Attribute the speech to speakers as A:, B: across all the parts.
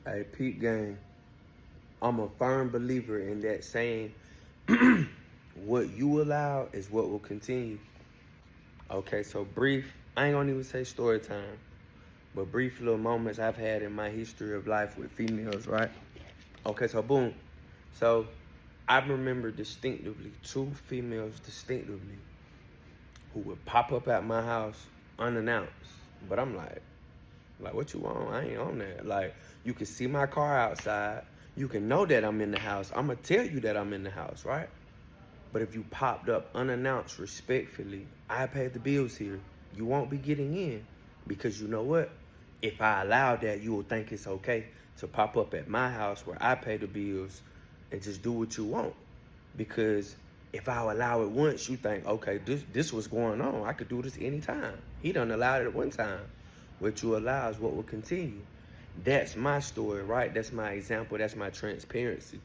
A: Hey, peep game. I'm a firm believer in that saying, what you allow is what will continue. Okay, so brief, I ain't gonna even say story time, but brief little moments I've had in my history of life with females, right? Okay, so boom. So I remember distinctively two females distinctively who would pop up at my house unannounced. But I'm like, what you want? I ain't on that. Like, you can see my car outside. You can know that I'm in the house. I'm going to tell you that I'm in the house, right? But if you popped up unannounced respectfully, I paid the bills here. You won't be getting in because you know what? If I allow that, you will think it's okay to pop up at my house where I pay the bills and just do what you want. Because if I allow it once, you think, okay, this was going on. I could do this anytime. He done allowed it at one time. What you allow is what will continue. That's my story, right? That's my example. That's my transparency.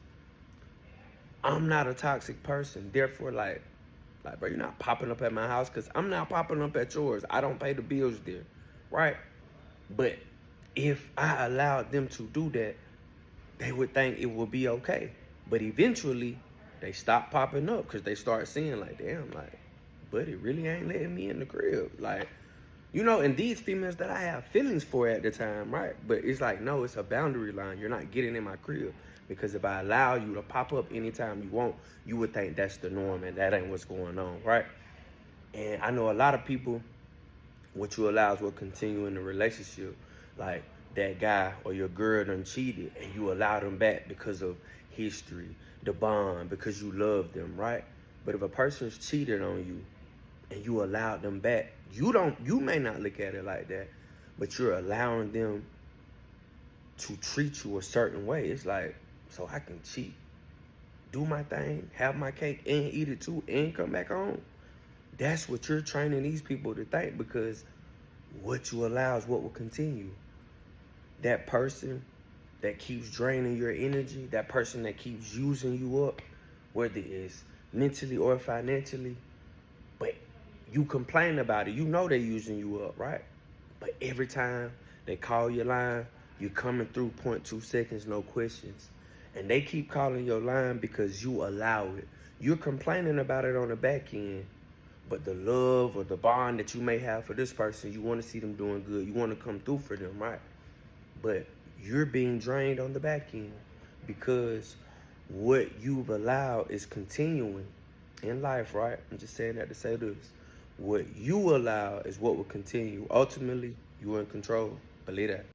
A: I'm not a toxic person. Therefore, bro, you're not popping up at my house because I'm not popping up at yours. I don't pay the bills there, right? But if I allowed them to do that, they would think it would be okay. But eventually, they stop popping up because they start seeing like, damn, like, buddy really ain't letting me in the crib. Like, and these females that I have feelings for at the time, right? But it's like, no, it's a boundary line. You're not getting in my crib. Because if I allow you to pop up anytime you want, you would think that's the norm and that ain't what's going on, right? And I know a lot of people, what you allow is what continue in the relationship. Like that guy or your girl done cheated and you allow them back because of history, the bond, because you love them, right? But if a person's cheated on you and you allowed them back, you may not look at it like that, but you're allowing them to treat you a certain way. It's like, so I can cheat, do my thing, have my cake and eat it too, and come back home. That's what you're training these people to think, because what you allow is what will continue. That person that keeps draining your energy, that person that keeps using you up, whether it's mentally or financially, but you complain about it. You know they're using you up, right? But every time they call your line, you're coming through 0.2 seconds, no questions. And they keep calling your line because you allow it. You're complaining about it on the back end, but the love or the bond that you may have for this person, you want to see them doing good. You want to come through for them, right? But you're being drained on the back end because what you've allowed is continuing in life, right? I'm just saying that to say this. What you allow is what will continue. Ultimately, you're in control. Believe that.